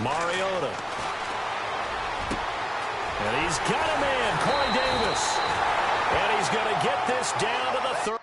Mariota. And he's got a man, Corey Davis. And he's going to get this down to the 30.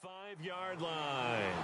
Five-yard line.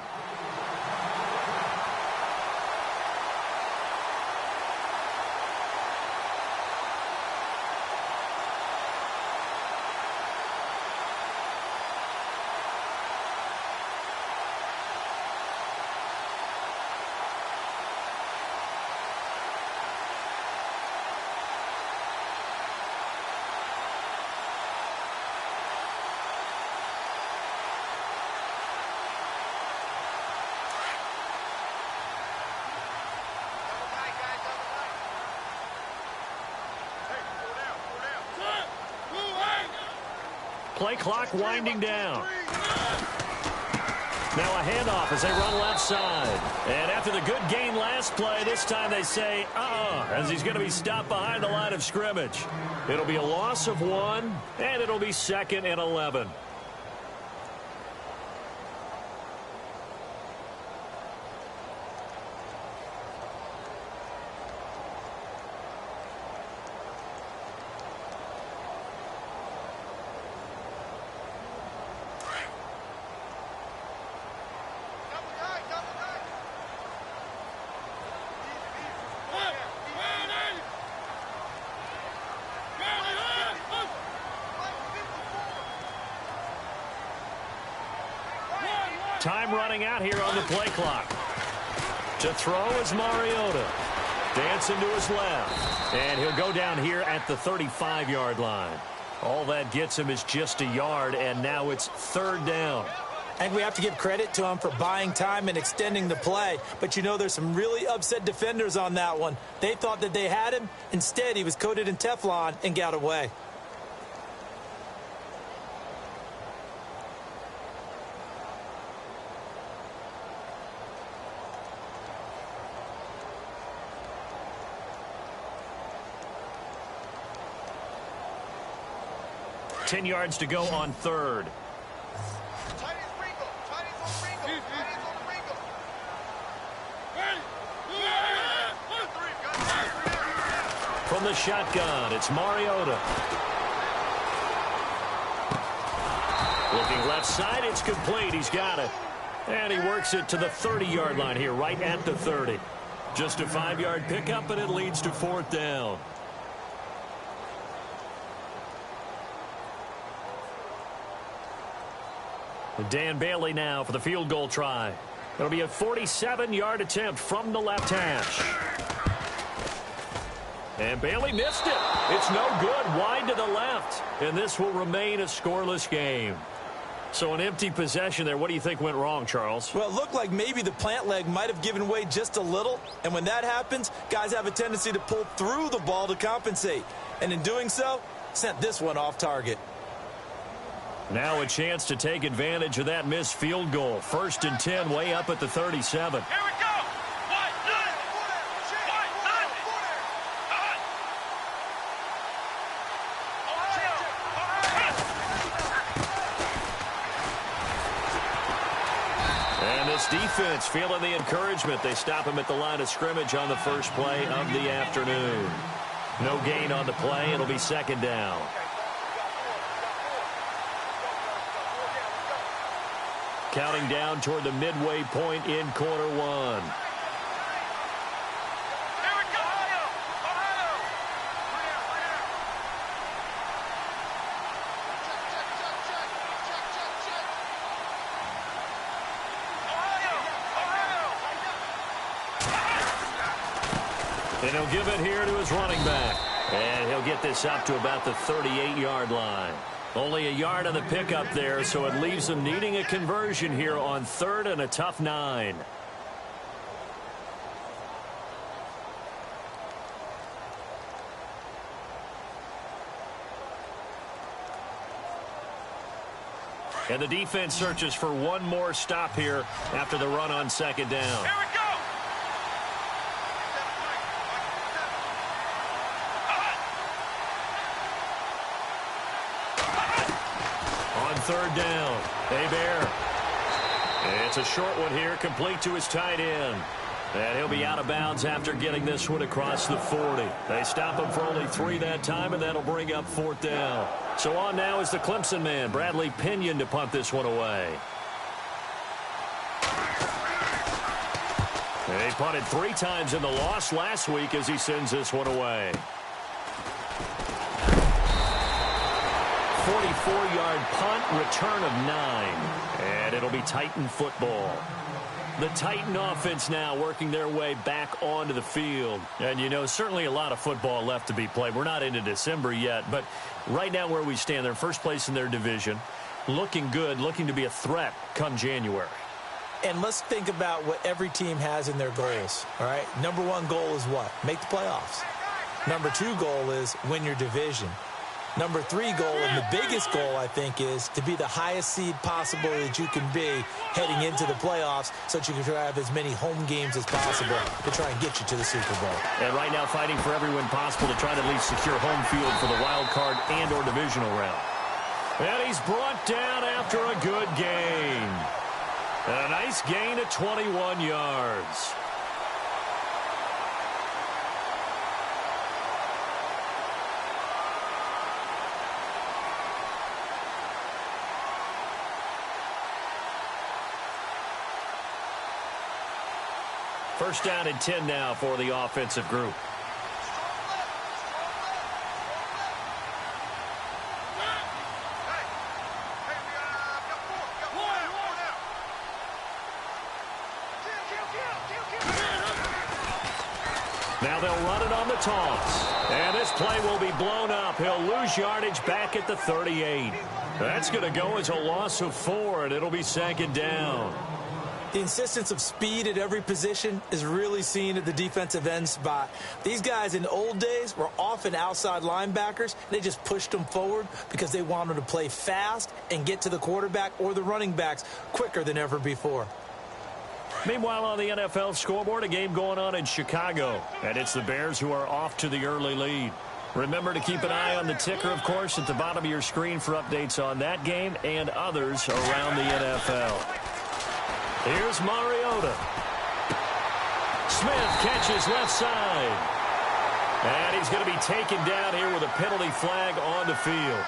Play clock winding down. Now a handoff as they run left side. And after the good gain last play, this time they say, as he's going to be stopped behind the line of scrimmage. It'll be a loss of 1, and it'll be 2nd and 11. Time running out here on the play clock. To throw is Mariota. Dancing to his left. And he'll go down here at the 35-yard line. All that gets him is just a yard, and now it's 3rd down. I think we have to give credit to him for buying time and extending the play. But, you know, there's some really upset defenders on that one. They thought that they had him. Instead, he was coated in Teflon and got away. Ten yards to go on 3rd. From the shotgun, it's Mariota. Looking left side, it's complete. He's got it. And he works it to the 30-yard line here, right at the 30. Just a 5-yard pickup, and it leads to 4th down. Dan Bailey now for the field goal try. It'll be a 47-yard attempt from the left hash. And Bailey missed it. It's no good, wide to the left. And this will remain a scoreless game. So an empty possession there. What do you think went wrong, Charles? Well, it looked like maybe the plant leg might have given way just a little. And when that happens, guys have a tendency to pull through the ball to compensate. And in doing so, sent this one off target. Now a chance to take advantage of that missed field goal. 1st and 10, way up at the 37. Here we go. And this defense feeling the encouragement. They stop him at the line of scrimmage on the first play of the afternoon. No gain on the play. It'll be 2nd down. Counting down toward the midway point in quarter 1. And he'll give it here to his running back. And he'll get this up to about the 38-yard line. Only a yard on the pickup there, so it leaves them needing a conversion here on 3rd and a tough 9. And the defense searches for one more stop here after the run on 2nd down. Here we go. On 3rd down, Hebert. It's a short one here, complete to his tight end. And he'll be out of bounds after getting this one across the 40. They stop him for only 3 that time, and that'll bring up 4th down. So on now is the Clemson man, Bradley Pinion, to punt this one away. He punted 3 times in the loss last week as he sends this one away. 44-yard punt, return of 9. And it'll be Titan football. The Titan offense now working their way back onto the field. And, you know, certainly a lot of football left to be played. We're not into December yet, but right now where we stand, they're first place in their division. Looking good, looking to be a threat come January. And let's think about what every team has in their goals, all right? Number 1 goal is what? Make the playoffs. Number 2 goal is win your division. Number 3 goal, and the biggest goal, I think, is to be the highest seed possible that you can be heading into the playoffs so that you can have as many home games as possible to try and get you to the Super Bowl. And right now fighting for every win possible to try to at least secure home field for the wild card and or divisional round. And he's brought down after a good gain. A nice gain of 21 yards. First down and 10 now for the offensive group. Now they'll run it on the toss. And this play will be blown up. He'll lose yardage back at the 38. That's going to go as a loss of 4, and it'll be 2nd down. The insistence of speed at every position is really seen at the defensive end spot. These guys in the old days were often outside linebackers. They just pushed them forward because they wanted to play fast and get to the quarterback or the running backs quicker than ever before. Meanwhile, on the NFL scoreboard, a game going on in Chicago. And it's the Bears who are off to the early lead. Remember to keep an eye on the ticker, of course, at the bottom of your screen for updates on that game and others around the NFL. Here's Mariota. Smith catches left side. And he's going to be taken down here with a penalty flag on the field.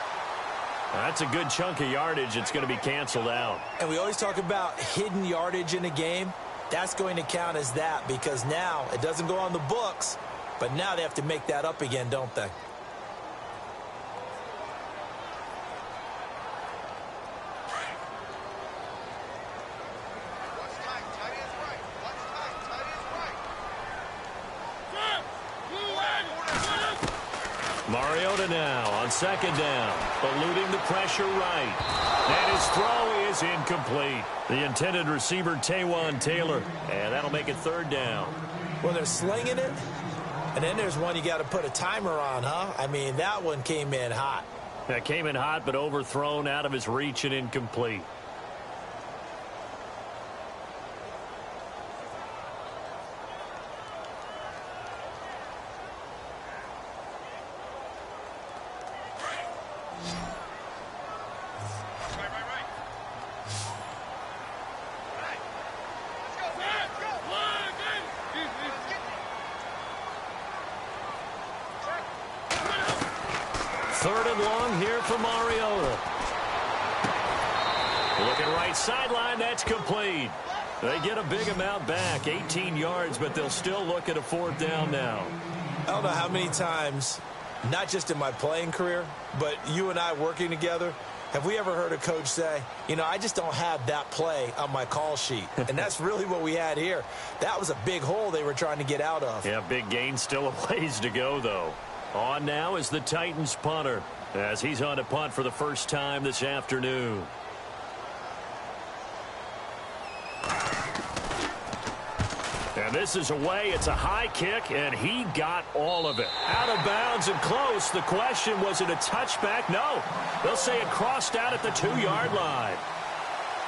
That's a good chunk of yardage. It's going to be canceled out. And we always talk about hidden yardage in a game. That's going to count as that because now it doesn't go on the books, but now they have to make that up again, don't they? Mariota now on 2nd down, eluding the pressure right. And his throw is incomplete. The intended receiver, Taywan Taylor. And that'll make it 3rd down. Well, they're slinging it, and then there's one you got to put a timer on, huh? I mean, that one came in hot. That came in hot, but overthrown out of his reach and incomplete. Third and long here for Mariota. Looking right sideline, that's complete. They get a big amount back, 18 yards, but they'll still look at a 4th down now. I don't know how many times, not just in my playing career, but you and I working together, Have we ever heard a coach say, you know, I just don't have that play on my call sheet? And that's really what we had here. That was a big hole they were trying to get out of. Yeah, big gain, still a ways to go, though. On now is the Titans punter, as he's on to punt for the first time this afternoon. And this is away. It's a high kick, and he got all of it. Out of bounds and close. The question, was it a touchback? No. They'll say it crossed out at the 2-yard line.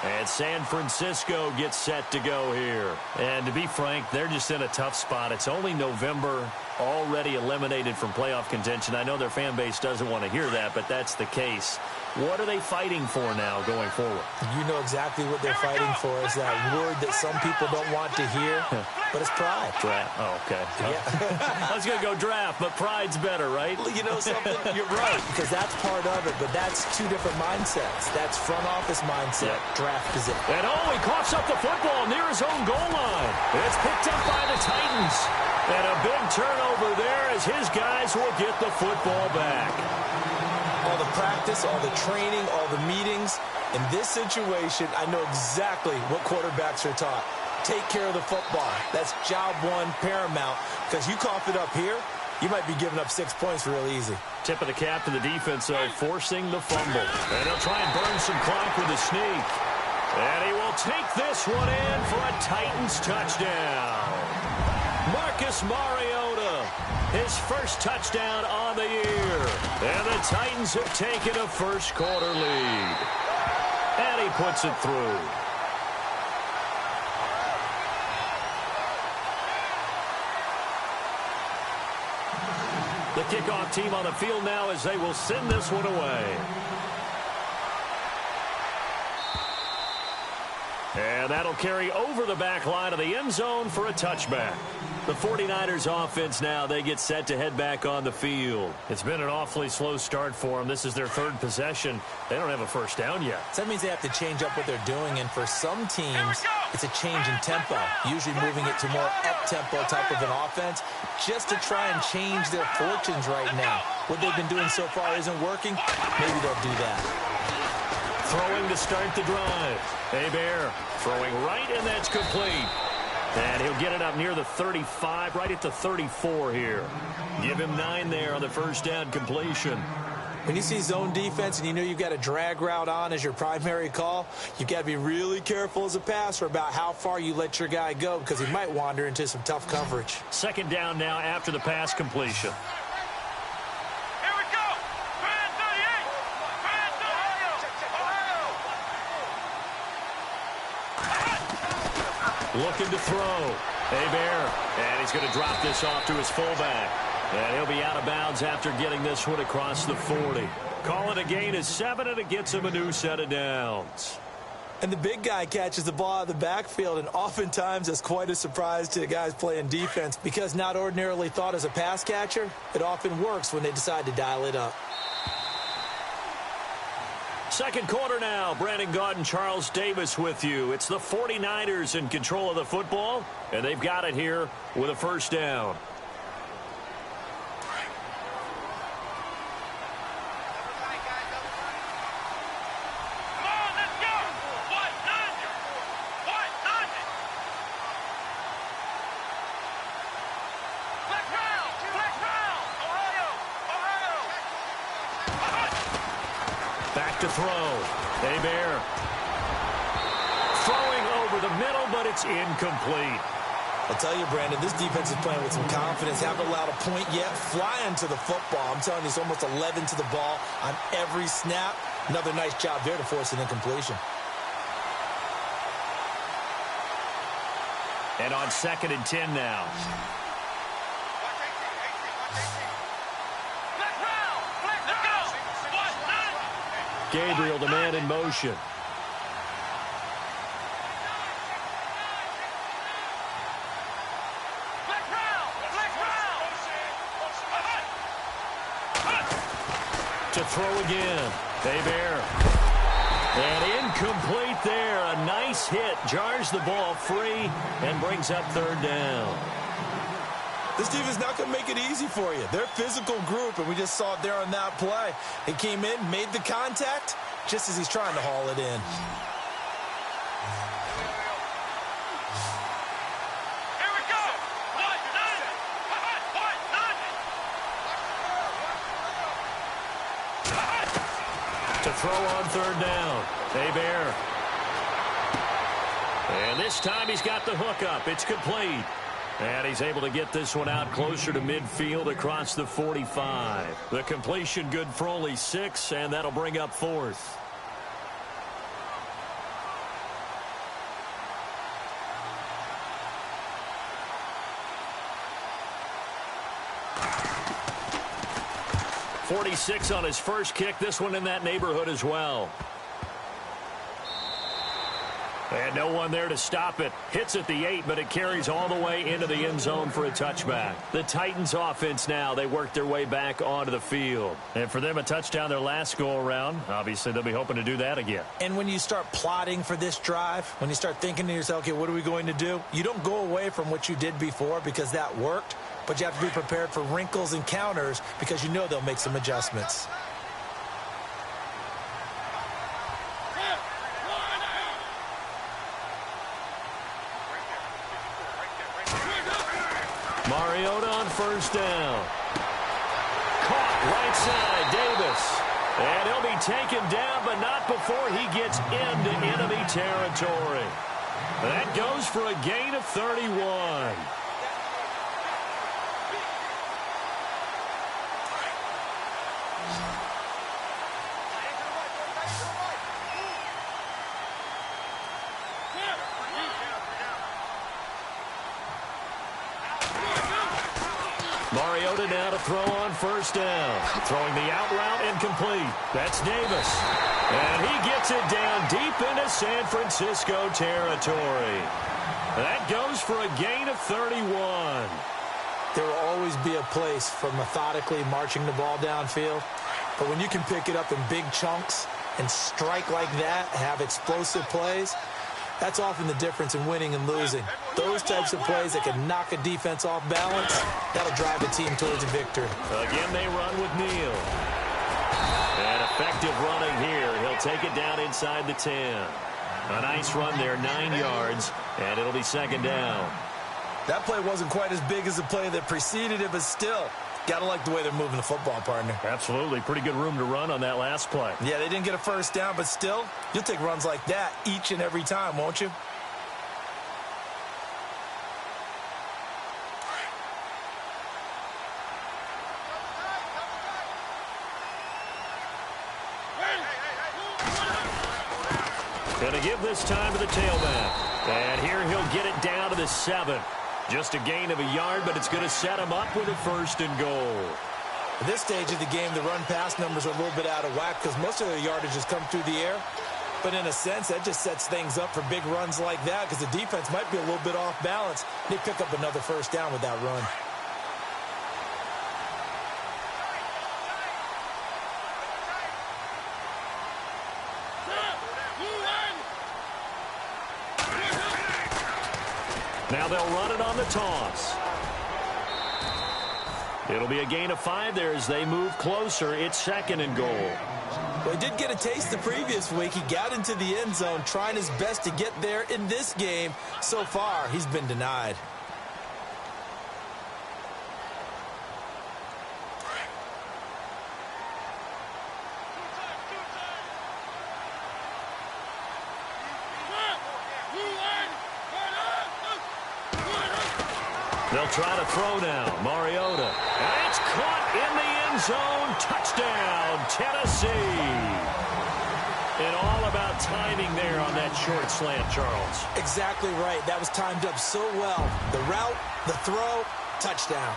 And San Francisco gets set to go here. And to be frank, they're just in a tough spot. It's only November, already eliminated from playoff contention. I know their fan base doesn't want to hear that, but that's the case. What are they fighting for now going forward? You know exactly what they're fighting for. Is that word that some people don't want to hear, but it's pride. Draft. Oh, okay. Yeah. I was going to go draft, but pride's better, right? You know something? You're right, because that's part of it, but that's two different mindsets. That's front office mindset, draft position. And he coughs up the football near his own goal line. It's picked up by the Titans. And a big turnover there as his guys will get the football back. All the practice, all the training, all the meetings. In this situation, I know exactly what quarterbacks are taught. Take care of the football. That's job one, paramount. Because you cough it up here, you might be giving up 6 points real easy. Tip of the cap to the defense, though, forcing the fumble. And he'll try and burn some clock with a sneak. And he will take this one in for a Titans touchdown. Marcus Mariota, his first touchdown on the year. And the Titans have taken a first-quarter lead. And he puts it through. The kickoff team on the field now as they will send this one away. And that'll carry over the back line of the end zone for a touchback. The 49ers offense now, they get set to head back on the field. It's been an awfully slow start for them. This is their third possession. They don't have a first down yet. So that means they have to change up what they're doing, and for some teams, it's a change in tempo, usually moving it to more up-tempo type of an offense, just to try and change their fortunes right now. What they've been doing so far isn't working. Maybe they'll do that. Throwing to start the drive. Hebert throwing right, and that's complete. And he'll get it up near the 35, right at the 34 here. Give him 9 there on the first down completion. When you see zone defense and you know you've got a drag route on as your primary call, you've got to be really careful as a passer about how far you let your guy go because he might wander into some tough coverage. Second down now after the pass completion. Looking to throw. Hebert. And he's going to drop this off to his fullback. And he'll be out of bounds after getting this one across the 40. Call it a gain of 7, and it gets him a new set of downs. And the big guy catches the ball out of the backfield, and oftentimes it's quite a surprise to the guys playing defense because not ordinarily thought as a pass catcher, it often works when they decide to dial it up. Second quarter now. Brandon Gaudin, Charles Davis with you. It's the 49ers in control of the football, and they've got it here with a first down. Back to throw. Hebert. Throwing over the middle, but it's incomplete. I'll tell you, Brandon, this defense is playing with some confidence. Haven't allowed a point yet. Flying to the football. I'm telling you, it's almost 11 to the ball on every snap. Another nice job there to force an incompletion. And on 2nd and 10 now. Gabriel, the man in motion. To throw again. Hebert. And incomplete there. A nice hit. Jars the ball free and brings up 3rd down. This defense is not going to make it easy for you. They're a physical group, and we just saw it there on that play. He came in, made the contact, just as he's trying to haul it in. Here we go. To throw on third down. Hebert. And this time he's got the hook up. It's complete. And he's able to get this one out closer to midfield across the 45. The completion good for only 6, and that'll bring up 4th. .46 on his first kick. This one in that neighborhood as well. And no one there to stop it. Hits at the 8, but it carries all the way into the end zone for a touchback. The Titans offense now, they work their way back onto the field. And for them, a touchdown their last go-around. Obviously, they'll be hoping to do that again. And when you start plotting for this drive, when you start thinking to yourself, okay, what are we going to do? You don't go away from what you did before because that worked, but you have to be prepared for wrinkles and counters because you know they'll make some adjustments. Mariota on first down. Caught right side, Davis. And he'll be taken down, but not before he gets into enemy territory. That goes for a gain of 31. Mariota now to throw on first down. Throwing the out route incomplete. That's Davis. And he gets it down deep into San Francisco territory. That goes for a gain of 31. There will always be a place for methodically marching the ball downfield. But when you can pick it up in big chunks and strike like that, have explosive plays, that's often the difference in winning and losing. Those types of plays that can knock a defense off balance, that'll drive a team towards a victory. Again, they run with Neal. And effective running here. He'll take it down inside the 10. A nice run there, 9 yards, and it'll be second down. That play wasn't quite as big as the play that preceded it, but still, got to like the way they're moving the football, partner. Absolutely. Pretty good room to run on that last play. Yeah, they didn't get a first down, but still, you'll take runs like that each and every time, won't you? Going to give this time to the tailback. And here he'll get it down to the 7. Just a gain of a yard, but it's going to set him up with a 1st and goal. At this stage of the game, the run-pass numbers are a little bit out of whack because most of the yardage has come through the air. But in a sense, that just sets things up for big runs like that because the defense might be a little bit off balance. They pick up another first down with that run. Now they'll run it on the toss. It'll be a gain of 5 there as they move closer. It's 2nd and goal. Well, he did get a taste the previous week. He got into the end zone trying his best to get there in this game. So far, he's been denied. They'll try to throw now. Mariota. And it's caught in the end zone. Touchdown, Tennessee. And all about timing there on that short slant, Charles. Exactly right. That was timed up so well. The route, the throw, touchdown.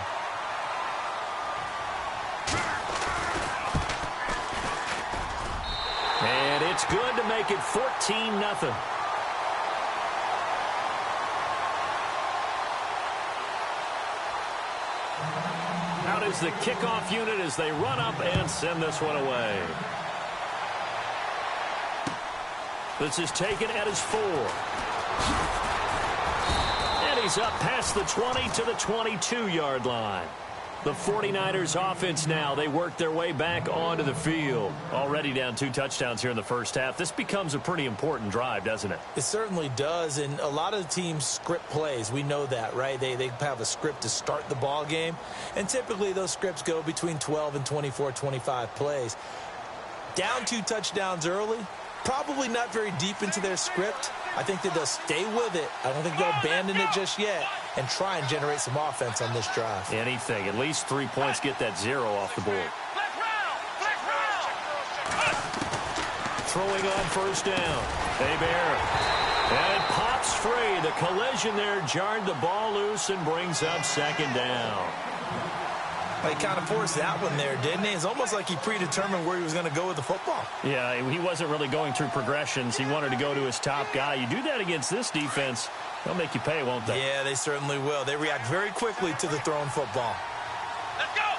And it's good to make it 14-0. Out is the kickoff unit as they run up and send this one away. This is taken at his 4. And he He's up past the 20 to the 22-yard line. The 49ers offense now, they work their way back onto the field. Already down 2 touchdowns here in the first half. This becomes a pretty important drive, doesn't it? It certainly does, and a lot of the teams script plays. We know that, right? They have a script to start the ball game, and typically those scripts go between 12 and 24, 25 plays. Down 2 touchdowns early, probably not very deep into their script. I think that they'll stay with it. I don't think they'll abandon it just yet and try and generate some offense on this drive. Anything. At least 3 points, get that 0 off the board. Throwing on first down. Hebert. And it pops free. The collision there jarred the ball loose and brings up second down. He kind of forced that one there, didn't he? It's almost like he predetermined where he was going to go with the football. Yeah, he wasn't really going through progressions. He wanted to go to his top guy. You do that against this defense, they'll make you pay, won't they? Yeah, they certainly will. They react very quickly to the thrown football. Let's go!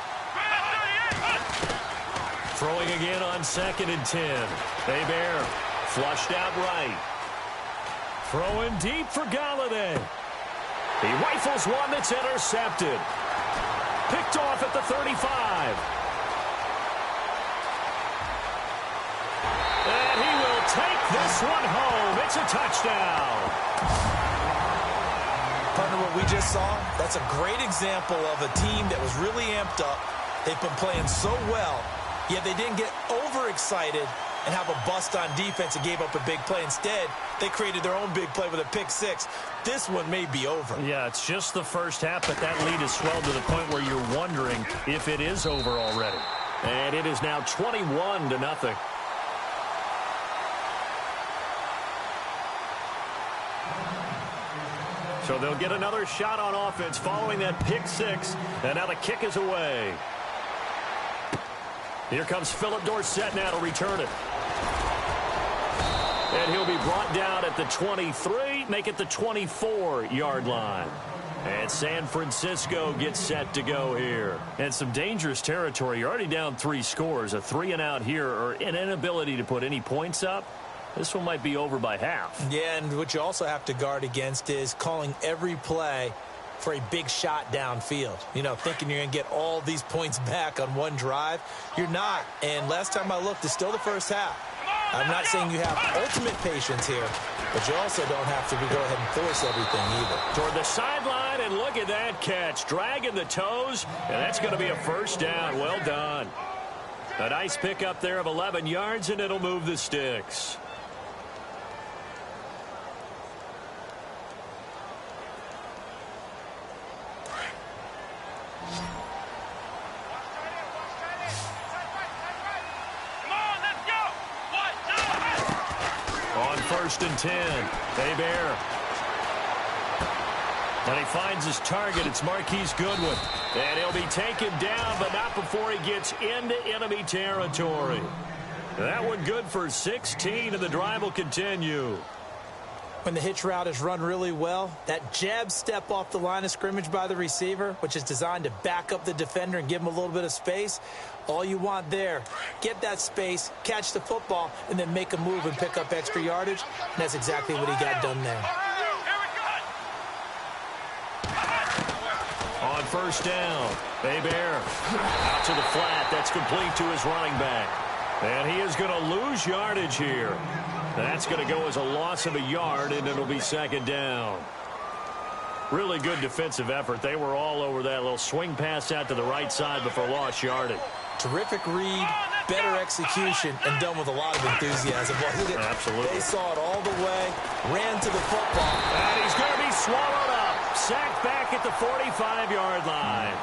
Throwing again on 2nd and 10. Hebert flushed out right. Throwing deep for Galladay. He rifles one that's intercepted. Picked off at the 35. And he will take this one home. It's a touchdown. Partner, what we just saw, that's a great example of a team that was really amped up. They've been playing so well, yet they didn't get overexcited and have a bust on defense and gave up a big play. Instead, they created their own big play with a pick 6. This one may be over. Yeah, it's just the first half, but that lead has swelled to the point where you're wondering if it is over already. And it is now 21-0. So they'll get another shot on offense following that pick 6. And now the kick is away. Here comes Philip Dorsett now to return it. And he'll be brought down at the 23, make it the 24-yard line. And San Francisco gets set to go here. And some dangerous territory. You're already down 3 scores. A 3-and-out here, or an inability to put any points up. This one might be over by half. Yeah, and what you also have to guard against is calling every play for a big shot downfield. You know, thinking you're going to get all these points back on one drive. You're not. And last time I looked, it's still the first half. I'm not saying you have ultimate patience here, but you also don't have to go ahead and force everything either. Toward the sideline, and look at that catch. Dragging the toes, and that's going to be a first down. Well done. A nice pickup there of 11 yards, and it'll move the sticks. First and 10. Hebert. And he finds his target. It's Marquise Goodwin. And he'll be taken down, but not before he gets into enemy territory. That one good for 16, and the drive will continue. When the hitch route is run really well, that jab step off the line of scrimmage by the receiver, which is designed to back up the defender and give him a little bit of space, all you want there, get that space, catch the football, and then make a move and pick up extra yardage. And that's exactly what he got done there. On first down, Hebert out to the flat. That's complete to his running back. And he is going to lose yardage here. That's going to go as a loss of a yard, and it'll be second down. Really good defensive effort. They were all over that little swing pass out to the right side before lost yardage. Terrific read, better execution, and done with a lot of enthusiasm, wasn't it? Absolutely. They saw it all the way, ran to the football. And he's going to be swallowed up. Sacked back at the 45-yard line.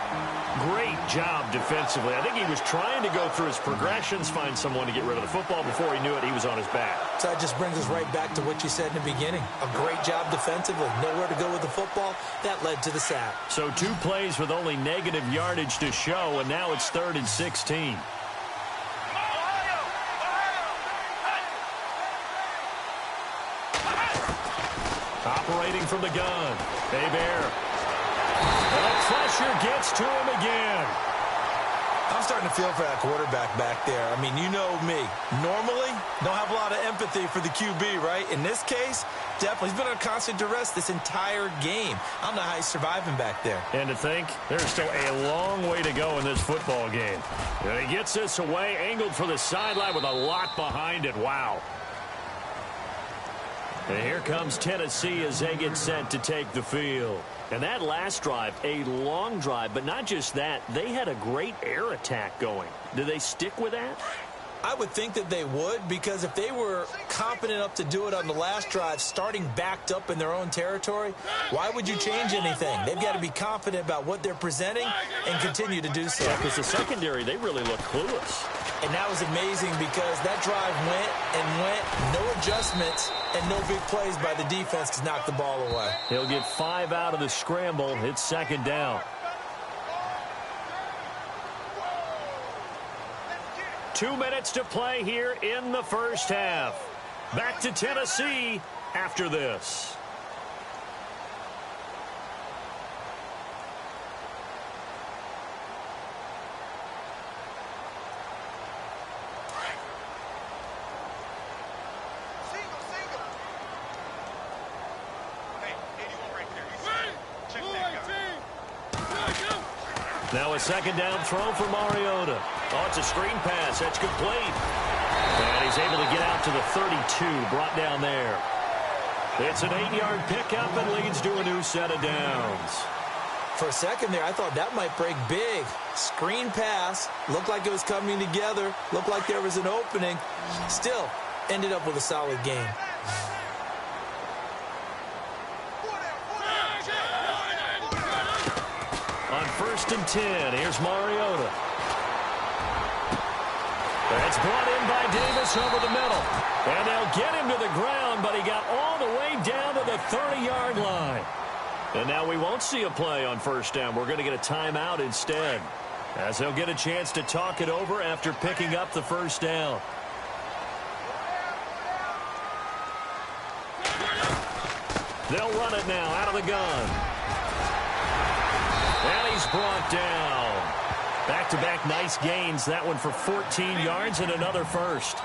Great job defensively. I think he was trying to go through his progressions, find someone to get rid of the football. Before he knew it, he was on his back. So that just brings us right back to what you said in the beginning. A great job defensively. Nowhere to go with the football. That led to the sack. So 2 plays with only negative yardage to show, and now it's 3rd and 16. Operating from the gun. Hebert. And the pressure gets to him again. I'm starting to feel for that quarterback back there. I mean, you know me. Normally, don't have a lot of empathy for the QB, right? In this case, definitely. He's been under constant duress this entire game. I don't know how he's surviving back there. And to think, there's still a long way to go in this football game. And he gets this away, angled for the sideline with a lot behind it. Wow. And here comes Tennessee as they get set to take the field. And that last drive, a long drive, but not just that, they had a great air attack going. Do they stick with that? I would think that they would, because if they were confident enough to do it on the last drive, starting backed up in their own territory, why would you change anything? They've got to be confident about what they're presenting and continue to do so. Yeah, because the secondary, they really look clueless. And that was amazing because that drive went and went, no adjustments, and no big plays by the defense to knock the ball away. He'll get 5 out of the scramble. It's second down. 2 minutes to play here in the first half. Back to Tennessee after this. Now a second down throw for Mariota. Oh, it's a screen pass. That's complete. And he's able to get out to the 32, brought down there. It's an 8-yard pickup and leads to a new set of downs. For a second there, I thought that might break big. Screen pass. Looked like it was coming together. Looked like there was an opening. Still, ended up with a solid game. On 1st and 10, here's Mariota. That's brought in by Davis over the middle. And they'll get him to the ground, but he got all the way down to the 30-yard line. And now we won't see a play on first down. We're going to get a timeout instead, as they'll get a chance to talk it over after picking up the first down. They'll run it now out of the gun. And he's brought down. Back-to-back nice gains. That one for 14 yards and another first.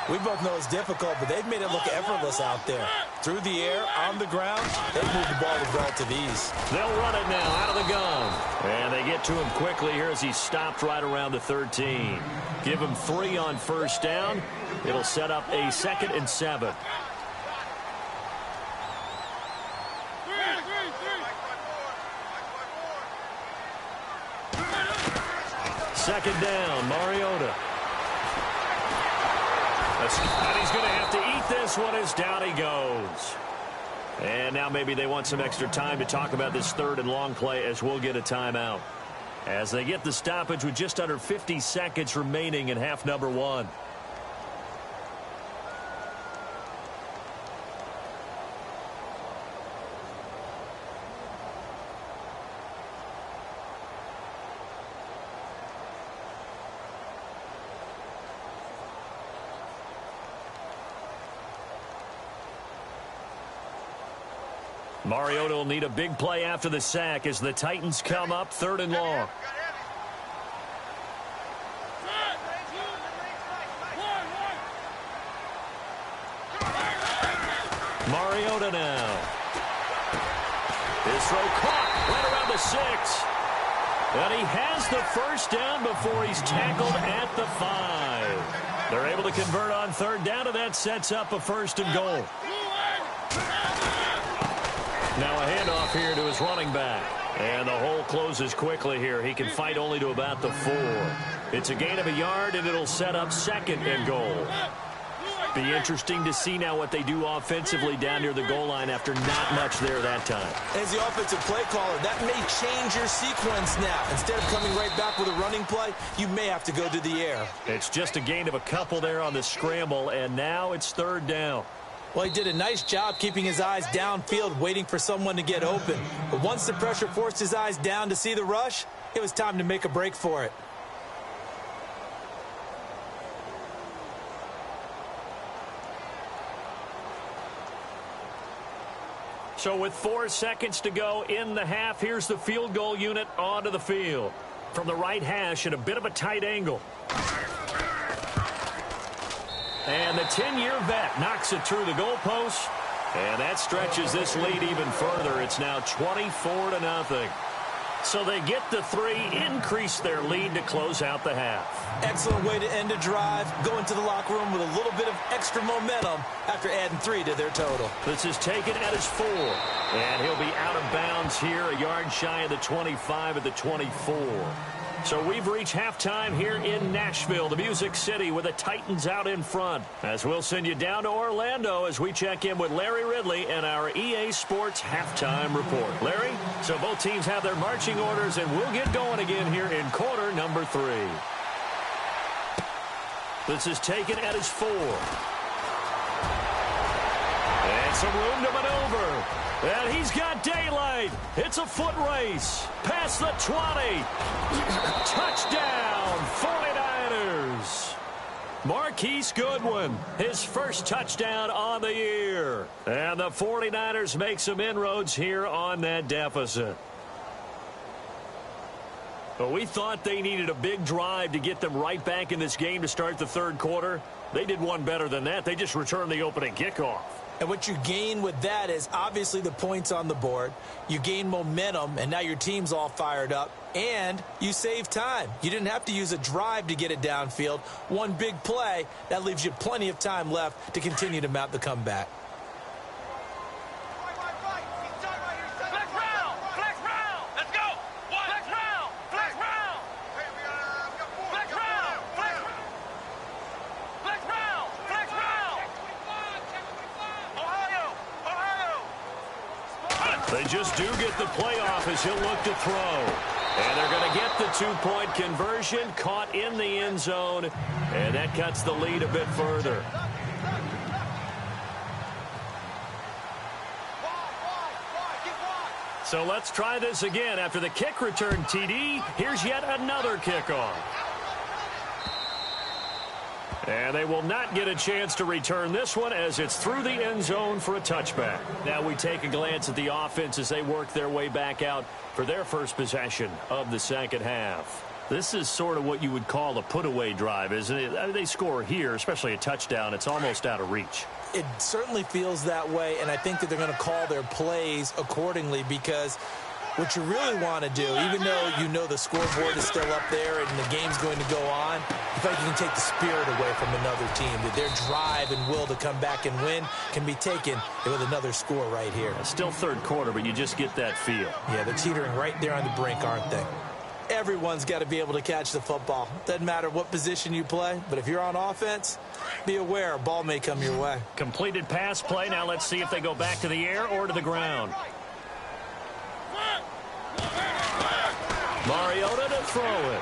We both know it's difficult, but they've made it look effortless out there. Through the air, on the ground, they've moved the ball with relative ease. They'll run it now out of the gun. And they get to him quickly here as he stopped right around the 13. Give him 3 on first down. It'll set up a 2nd and 7. Second down, Mariota. And he's going to have to eat this one as down he goes. And now maybe they want some extra time to talk about this 3rd and long play, as we'll get a timeout. As they get the stoppage with just under 50 seconds remaining in half number 1. Mariota will need a big play after the sack as the Titans come up 3rd and long. Mariota now. His throw caught right around the 6. And he has the first down before he's tackled at the 5. They're able to convert on 3rd down, and that sets up a 1st and goal. Now a handoff here to his running back. And the hole closes quickly here. He can fight only to about the 4. It's a gain of a yard, and it'll set up 2nd and goal. Be interesting to see now what they do offensively down near the goal line after not much there that time. As the offensive play caller, that may change your sequence now. Instead of coming right back with a running play, you may have to go to the air. It's just a gain of a couple there on the scramble, and now it's 3rd down. Well, he did a nice job keeping his eyes downfield, waiting for someone to get open. But once the pressure forced his eyes down to see the rush, it was time to make a break for it. So with 4 seconds to go in the half, here's the field goal unit onto the field. from the right hash at a bit of a tight angle. And the 10-year vet knocks it through the goalpost. And that stretches this lead even further. It's now 24-0. So they get the 3, increase their lead to close out the half. Excellent way to end a drive. Go into the locker room with a little bit of extra momentum after adding 3 to their total. This is taken at his 4. And he'll be out of bounds here, a yard shy of the 25 at the 24. So we've reached halftime here in Nashville, the Music City, with the Titans out in front. As we'll send you down to Orlando as we check in with Larry Ridley and our EA Sports halftime report. Larry, so both teams have their marching orders, and we'll get going again here in quarter number 3. This is taken at his 4. And some room to maneuver. And he's got daylight. It's a foot race. Past the 20. Touchdown, 49ers. Marquise Goodwin, his first touchdown on the year. And the 49ers make some inroads here on that deficit. But we thought they needed a big drive to get them right back in this game to start the third quarter. They did one better than that. They just returned the opening kickoff. And what you gain with that is obviously the points on the board. You gain momentum, and now your team's all fired up. And you save time. You didn't have to use a drive to get it downfield. One big play, that leaves you plenty of time left to continue to mount the comeback. They just do get the playoff as he'll look to throw. And they're going to get the 2-point conversion, caught in the end zone, and that cuts the lead a bit further. So let's try this again. After the kick return TD, here's yet another kickoff. And they will not get a chance to return this one as it's through the end zone for a touchback. Now we take a glance at the offense as they work their way back out for their first possession of the second half. This is sort of what you would call a put-away drive, isn't it? I mean, they score here, especially a touchdown. It's almost out of reach. It certainly feels that way, and I think that they're going to call their plays accordingly because what you really want to do, even though you know the scoreboard is still up there and the game's going to go on, you feel like you can take the spirit away from another team, that their drive and will to come back and win can be taken with another score right here. It's still third quarter, but you just get that feel. Yeah, they're teetering right there on the brink, aren't they? Everyone's got to be able to catch the football. Doesn't matter what position you play, but if you're on offense, be aware a ball may come your way. Completed pass play. Now let's see if they go back to the air or to the ground. Mariota to throw it.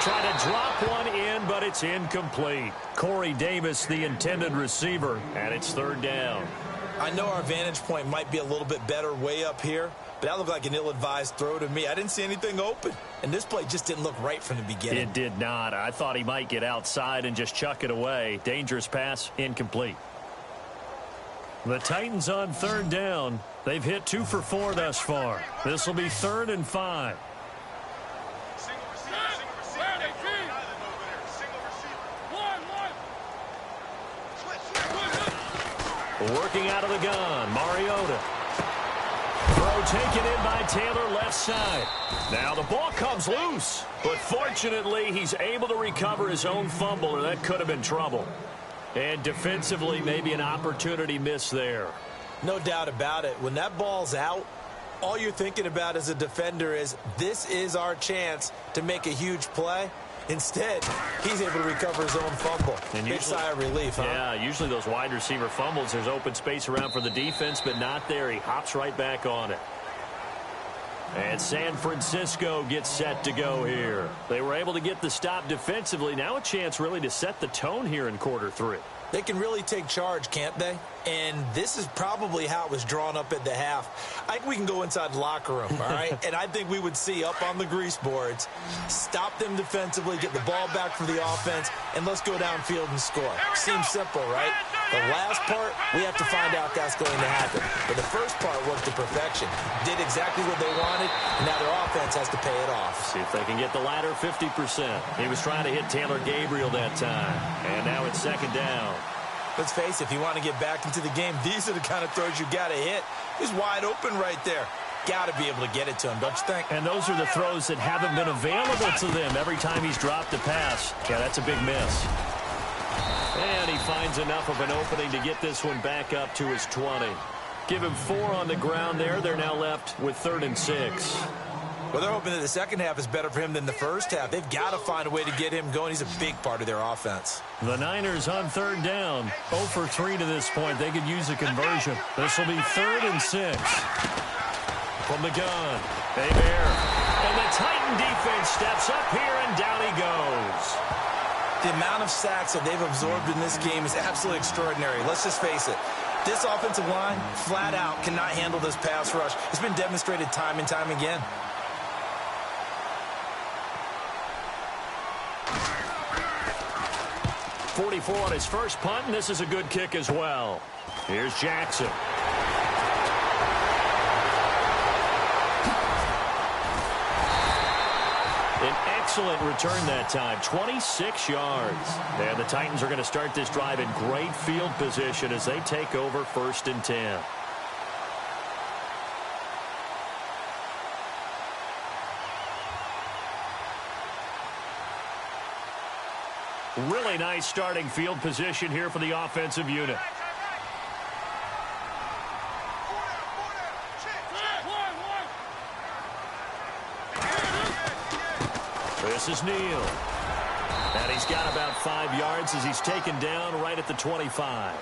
Try to drop one in, but it's incomplete. Corey Davis, the intended receiver, and it's third down. I know our vantage point might be a little bit better way up here, but that looked like an ill-advised throw to me. I didn't see anything open, and this play just didn't look right from the beginning. It did not. I thought he might get outside and just chuck it away. Dangerous pass, incomplete. The Titans on third down. They've hit 2 for 4 thus far. This will be 3rd and 5. Working out of the gun, Mariota. Throw taken in by Taylor left side. Now the ball comes loose, but fortunately he's able to recover his own fumble, or that could have been trouble. And defensively, maybe an opportunity missed there. No doubt about it. When that ball's out, all you're thinking about as a defender is, this is our chance to make a huge play. Instead, he's able to recover his own fumble. And big sigh of relief, huh? Yeah, usually those wide receiver fumbles, there's open space around for the defense, but not there. He hops right back on it. And San Francisco gets set to go here. They were able to get the stop defensively. Now a chance really to set the tone here in quarter 3. They can really take charge, can't they? And this is probably how it was drawn up at the half. I think we can go inside the locker room, all right? And I think we would see up on the grease boards, stop them defensively, get the ball back for the offense, and let's go downfield and score. Seems simple, right? The last part, we have to find out if that's going to happen. But the first part worked to perfection. Did exactly what they wanted, and now their offense has to pay it off. See if they can get the latter 50%. He was trying to hit Taylor Gabriel that time. And now it's second down. Let's face it, if you want to get back into the game, these are the kind of throws you got to hit. He's wide open right there. Got to be able to get it to him, don't you think? And those are the throws that haven't been available to them every time he's dropped a pass. Yeah, that's a big miss. And he finds enough of an opening to get this one back up to his 20. Give him 4 on the ground there. They're now left with 3rd and 6. Well, they're hoping that the second half is better for him than the first half. They've got to find a way to get him going. He's a big part of their offense. The Niners on 3rd down. 0 for 3 to this point. They could use a conversion. This will be 3rd and 6. From the gun, Hebert. And the Titan defense steps up here, and down he goes. The amount of sacks that they've absorbed in this game is absolutely extraordinary. Let's just face it. This offensive line, flat out, cannot handle this pass rush. It's been demonstrated time and time again. .44 on his first punt, and this is a good kick as well. Here's Jackson. An excellent return that time, 26 yards. And the Titans are going to start this drive in great field position as they take over 1st and 10. Really nice starting field position here for the offensive unit. This is Neal. And he's got about 5 yards as he's taken down right at the 25.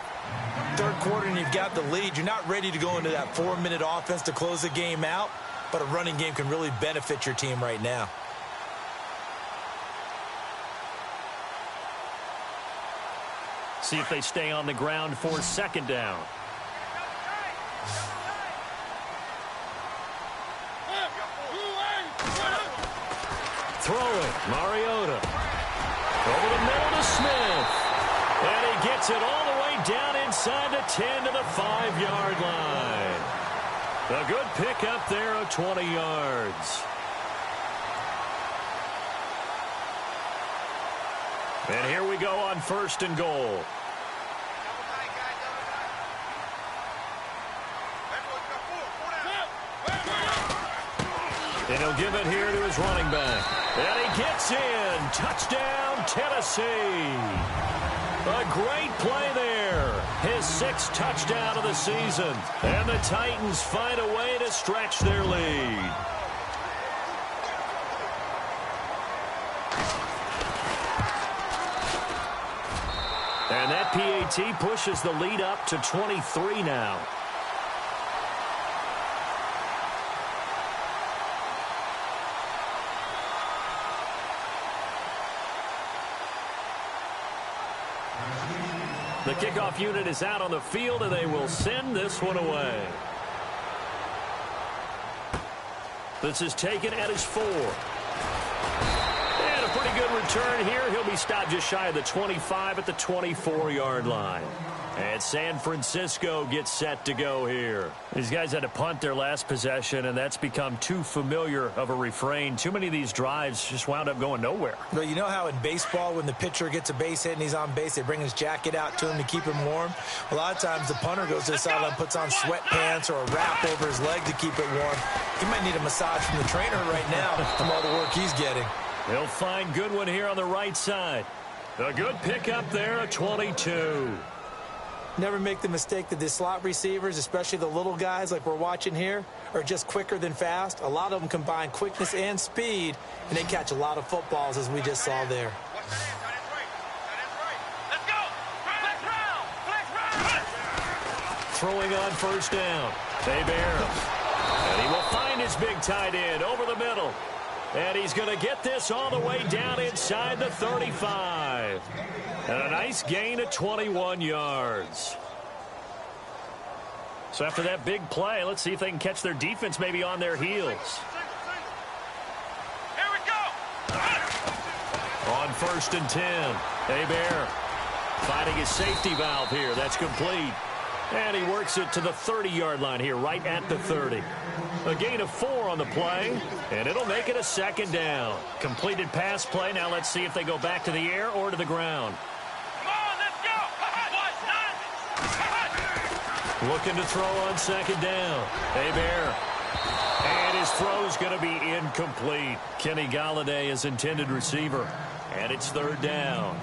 Third quarter and you've got the lead. You're not ready to go into that 4-minute offense to close the game out, but a running game can really benefit your team right now. See if they stay on the ground for 2nd down. Throwing, Mariota. Over the middle to Smith. And he gets it all the way down inside the 10 to the 5-yard line. A good pickup there of 20 yards. And here we go on 1st and goal. And he'll give it here to his running back. And he gets in. Touchdown, Tennessee. A great play there. His 6th touchdown of the season. And the Titans find a way to stretch their lead. And that PAT pushes the lead up to 23 now. The kickoff unit is out on the field, and they will send this one away. This is taken at his 4. And a pretty good return here. He'll be stopped just shy of the 25 at the 24-yard line. And San Francisco gets set to go here. These guys had to punt their last possession, and that's become too familiar of a refrain. Too many of these drives just wound up going nowhere. Well, you know how in baseball, when the pitcher gets a base hit and he's on base, they bring his jacket out to him to keep him warm? A lot of times the punter goes to the sideline, puts on sweatpants or a wrap over his leg to keep it warm. He might need a massage from the trainer right now from all the work he's getting. He'll find Goodwin here on the right side. A good pickup there at 22. Never make the mistake that the slot receivers, especially the little guys like we're watching here, are just quicker than fast. A lot of them combine quickness and speed, and they catch a lot of footballs, as we just saw there. Throwing on 1st down. Hebert. And he will find his big tight end over the middle. And he's going to get this all the way down inside the 35. And a nice gain of 21 yards. So after that big play, let's see if they can catch their defense maybe on their heels. Here we go. On 1st and 10, Hebert. Finding his safety valve here. That's complete. And he works it to the 30-yard line here, right at the 30. A gain of 4 on the play, and it'll make it a second down. Completed pass play. Now let's see if they go back to the air or to the ground. Come on, let's go. Looking to throw on second down. Hebert. And his throw's going to be incomplete. Kenny Galladay is intended receiver. And it's third down.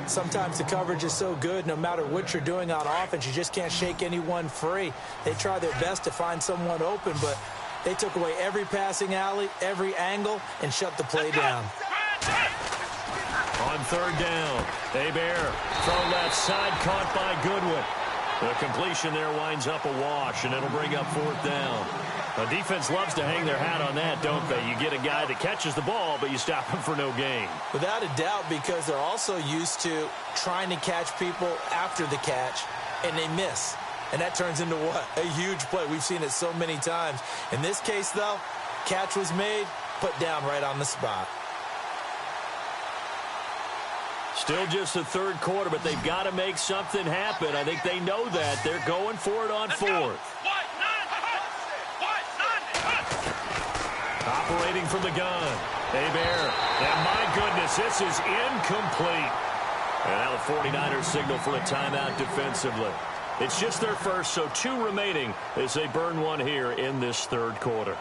Sometimes the coverage is so good, no matter what you're doing on offense, you just can't shake anyone free. They try their best to find someone open, but they took away every passing alley, every angle, and shut the play down. On third down, Hebert. Throw left side, caught by Goodwin. The completion there winds up a wash, and it'll bring up fourth down. The defense loves to hang their hat on that, don't they? You get a guy that catches the ball, but you stop him for no gain. Without a doubt, because they're also used to trying to catch people after the catch, and they miss. And that turns into what? A huge play. We've seen it so many times. In this case, though, catch was made, put down right on the spot. Still just the third quarter, but they've got to make something happen. I think they know that. They're going for it on fourth. Operating from the gun. Hebert. And my goodness, this is incomplete. And now the 49ers signal for a timeout defensively. It's just their first, so 2 remaining as they burn one here in this third quarter.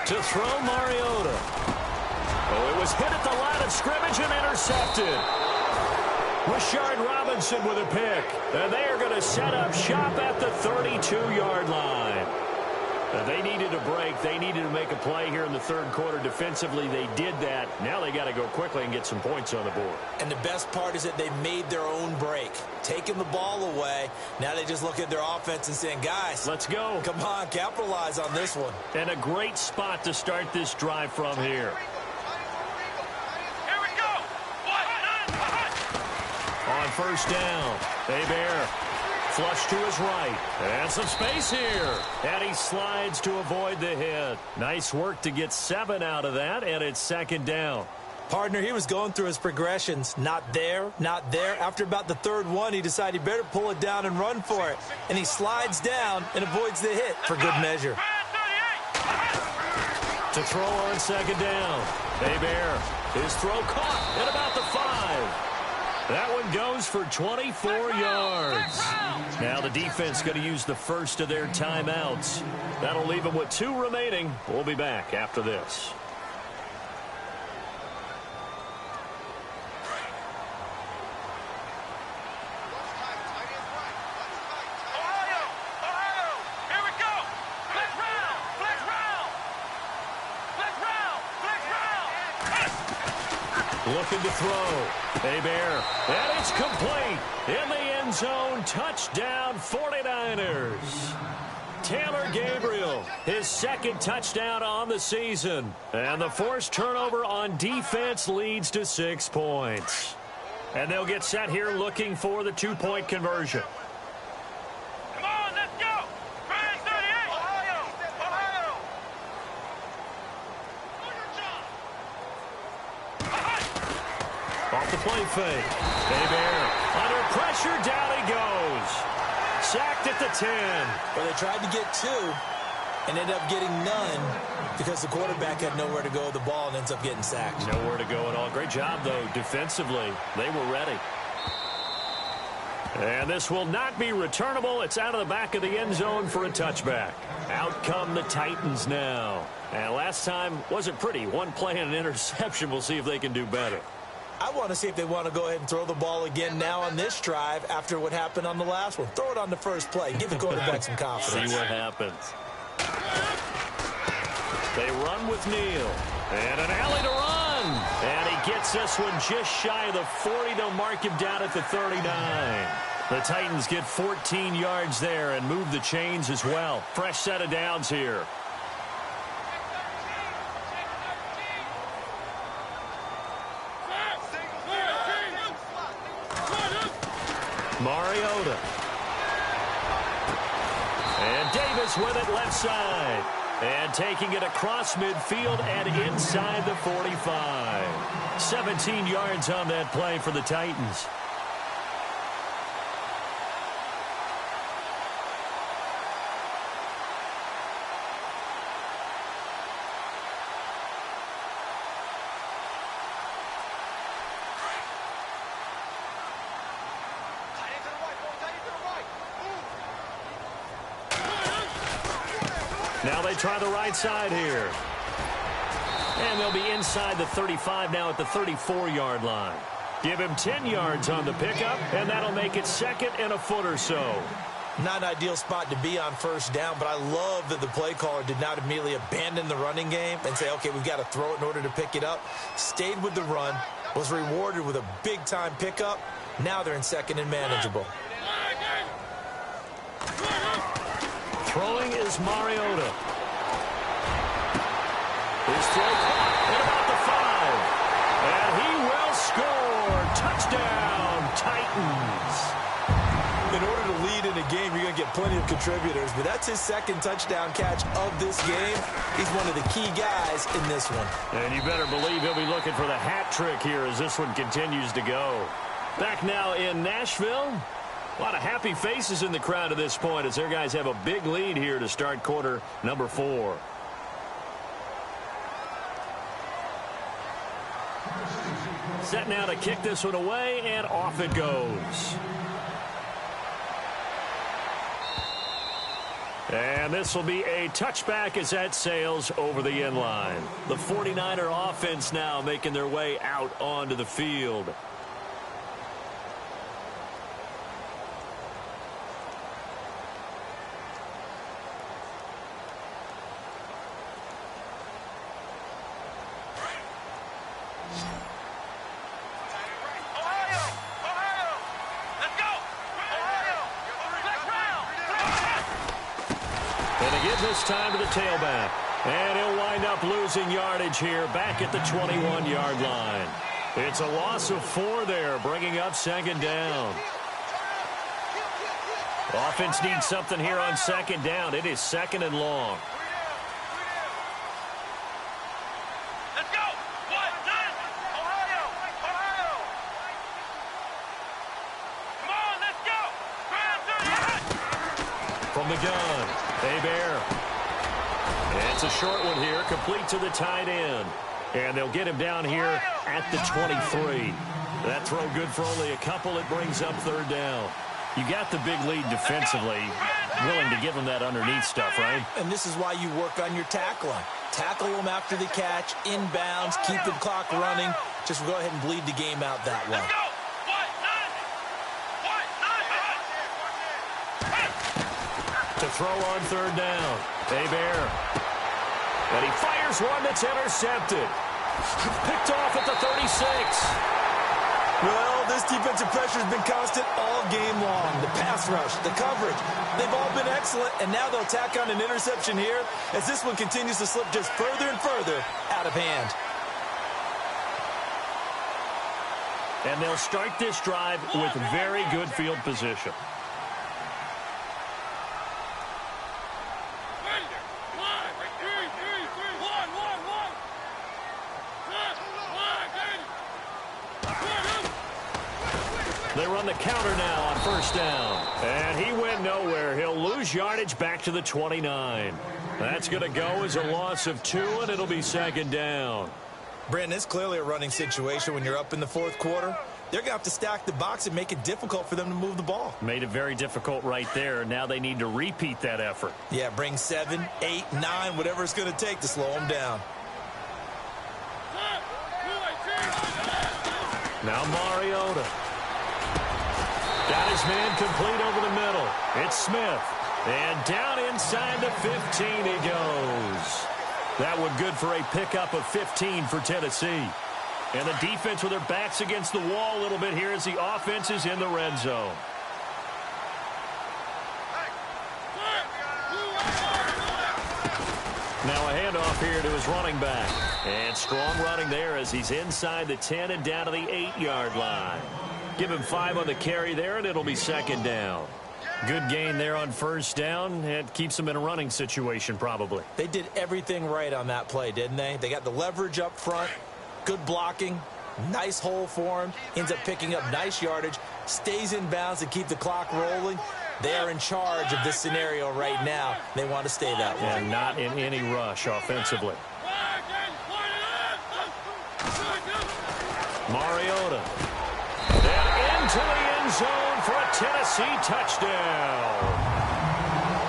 To throw, Mariota. Oh, it was hit at the line of scrimmage and intercepted. Rashard Robinson with a pick. And they are going to set up shop at the 32-yard line. They needed a break. They needed to make a play here in the third quarter. Defensively, they did that. Now they got to go quickly and get some points on the board. And the best part is that they made their own break. Taking the ball away. Now they just look at their offense and saying, guys, let's go. Come on, capitalize on this one. And a great spot to start this drive from here. Here we go. On first down, Hebert. Flush to his right. And some space here. And he slides to avoid the hit. Nice work to get 7 out of that, and it's second down. Partner, he was going through his progressions. Not there, not there. After about the third one, he decided he better pull it down and run for it. And he slides down and avoids the hit for good measure. To throw on second down. Hebert. His throw caught at about the 5. That one goes for 24 yards. Now the defense going to use the first of their timeouts. That'll leave them with 2 remaining. We'll be back after this. Looking to throw. Hebert. And it's complete. In the end zone. Touchdown 49ers. Taylor Gabriel, his second touchdown on the season. And the forced turnover on defense leads to 6 points. And they'll get set here looking for the 2-point conversion. Come on, let's go. 38. Ohio. Off the play fake. Hebert under pressure, down he goes. Sacked at the 10. Well, they tried to get 2 and ended up getting none because the quarterback had nowhere to go with the ball and ends up getting sacked. Nowhere to go at all. Great job, though, defensively. They were ready. And this will not be returnable. It's out of the back of the end zone for a touchback. Out come the Titans now. And last time wasn't pretty. One play and an interception. We'll see if they can do better. I want to see if they want to go ahead and throw the ball again now on this drive after what happened on the last one. Throw it on the first play. Give the quarterback some confidence. See what happens. They run with Neal. And an alley to run. And he gets this one just shy of the 40. They'll mark him down at the 39. The Titans get 14 yards there and move the chains as well. Fresh set of downs here. Mariota. And Davis with it left side. And taking it across midfield and inside the 45. 17 yards on that play for the Titans. Now they try the right side here. And they'll be inside the 35 now at the 34-yard line. Give him 10 yards on the pickup, and that'll make it second and a foot or so. Not an ideal spot to be on first down, but I love that the play caller did not immediately abandon the running game and say, okay, we've got to throw it in order to pick it up. Stayed with the run, was rewarded with a big-time pickup. Now they're in second and manageable. Throwing is Mariota. His throw caught at about the 5. And he will score. Touchdown, Titans. In order to lead in a game, you're going to get plenty of contributors, but that's his second touchdown catch of this game. He's one of the key guys in this one. And you better believe he'll be looking for the hat trick here as this one continues to go. Back now in Nashville. A lot of happy faces in the crowd at this point as their guys have a big lead here to start quarter number 4. Set now to kick this one away, and off it goes. And this will be a touchback as that sails over the end line. The 49er offense now making their way out onto the field. This time to the tailback. And he'll wind up losing yardage here back at the 21-yard line. It's a loss of 4 there, bringing up second down. Offense needs something here on second down. It is second and long. Let's go! Ohio! Come on, let's go! From the gun, Bear. It's a short one here, complete to the tight end. And they'll get him down here at the 23. That throw good for only a couple. It brings up third down. You got the big lead defensively, willing to give him that underneath stuff, right? And this is why you work on your tackling. Tackle him after the catch, inbounds, keep the clock running. Just go ahead and bleed the game out that way. To throw on third down, Bear. And he fires one that's intercepted. Picked off at the 36. Well, this defensive pressure has been constant all game long. The pass rush, the coverage, they've all been excellent, and now they'll tack on an interception here as this one continues to slip just further and further out of hand. And they'll start this drive with very good field position. They run the counter now on first down. And he went nowhere. He'll lose yardage back to the 29. That's going to go as a loss of 2, and it'll be second down. Brandon, it's clearly a running situation when you're up in the fourth quarter. They're going to have to stack the box and make it difficult for them to move the ball. Made it very difficult right there. Now they need to repeat that effort. Yeah, bring 7, 8, 9, whatever it's going to take to slow them down. Now Mariota. Got his man complete over the middle. It's Smith. And down inside the 15 he goes. That one good for a pickup of 15 for Tennessee. And the defense with their backs against the wall a little bit here as the offense is in the red zone. Now a handoff here to his running back. And strong running there as he's inside the 10 and down to the 8-yard line. Give him 5 on the carry there, and it'll be second down. Good gain there on first down. It keeps them in a running situation, probably. They did everything right on that play, didn't they? They got the leverage up front, good blocking, nice hole for him, ends up picking up nice yardage, stays in bounds to keep the clock rolling. They are in charge of this scenario right now. They want to stay that way. And not in any rush offensively. Mariota. Then into the end zone for a Tennessee touchdown.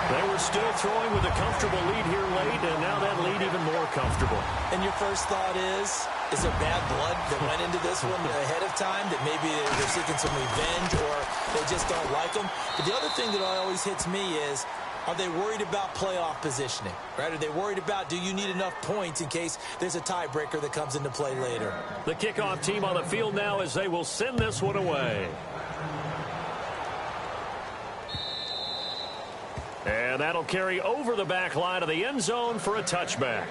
They were still throwing with a comfortable lead here late, and now that lead even more comfortable. And your first thought is there bad blood that went into this one ahead of time, that maybe they're seeking some revenge or they just don't like them? But the other thing that always hits me is, are they worried about playoff positioning, right? Are they worried about, do you need enough points in case there's a tiebreaker that comes into play later? The kickoff team on the field now as they will send this one away. And that'll carry over the back line of the end zone for a touchback.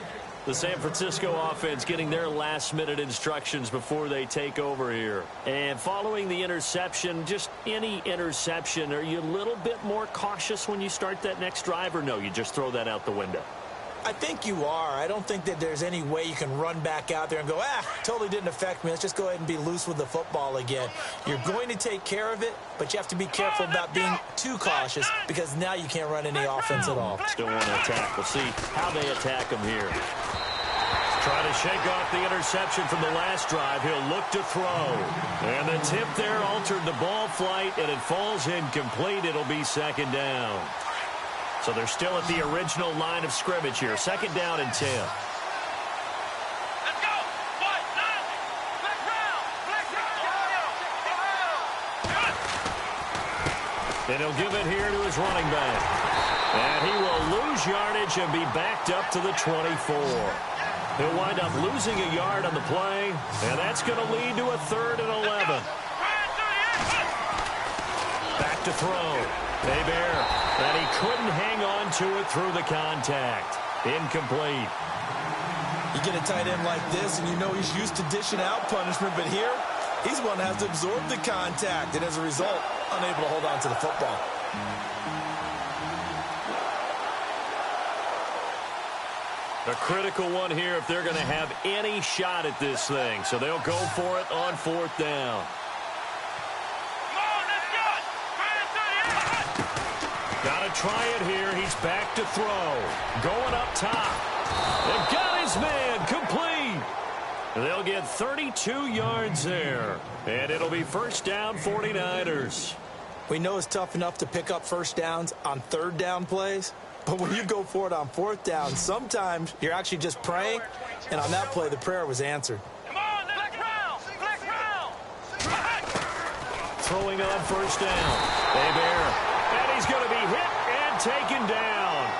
The San Francisco offense getting their last-minute instructions before they take over here. And following the interception, just any interception, are you a little bit more cautious when you start that next drive, or no, you just throw that out the window? I think you are. I don't think that there's any way you can run back out there and go, totally didn't affect me. Let's just go ahead and be loose with the football again. You're going to take care of it, but you have to be careful about being too cautious because now you can't run any offense at all. Still want to attack. We'll see how they attack them here. Try to shake off the interception from the last drive. He'll look to throw. And the tip there altered the ball flight, and it falls incomplete. It'll be second down. So they're still at the original line of scrimmage here. Second down and 10. Let's go. What? Nine. Black round. Ohio. And he'll give it here to his running back. And he will lose yardage and be backed up to the 24. He'll wind up losing a yard on the play, and that's going to lead to a 3rd and 11. Back to throw. Bear. And he couldn't hang on to it through the contact. Incomplete. You get a tight end like this, and you know he's used to dishing out punishment, but here, he's one that has to absorb the contact, and as a result, unable to hold on to the football. A critical one here if they're going to have any shot at this thing. So they'll go for it on 4th down. Got to try it here. He's back to throw. Going up top. They've got his man complete. They'll get 32 yards there. And it'll be first down 49ers. We know it's tough enough to pick up first downs on 3rd down plays. But when you go for it on 4th down, sometimes you're actually just praying. And on that play, the prayer was answered. Come on, black round. Throwing on first down. Bear. And he's going to be hit and taken down.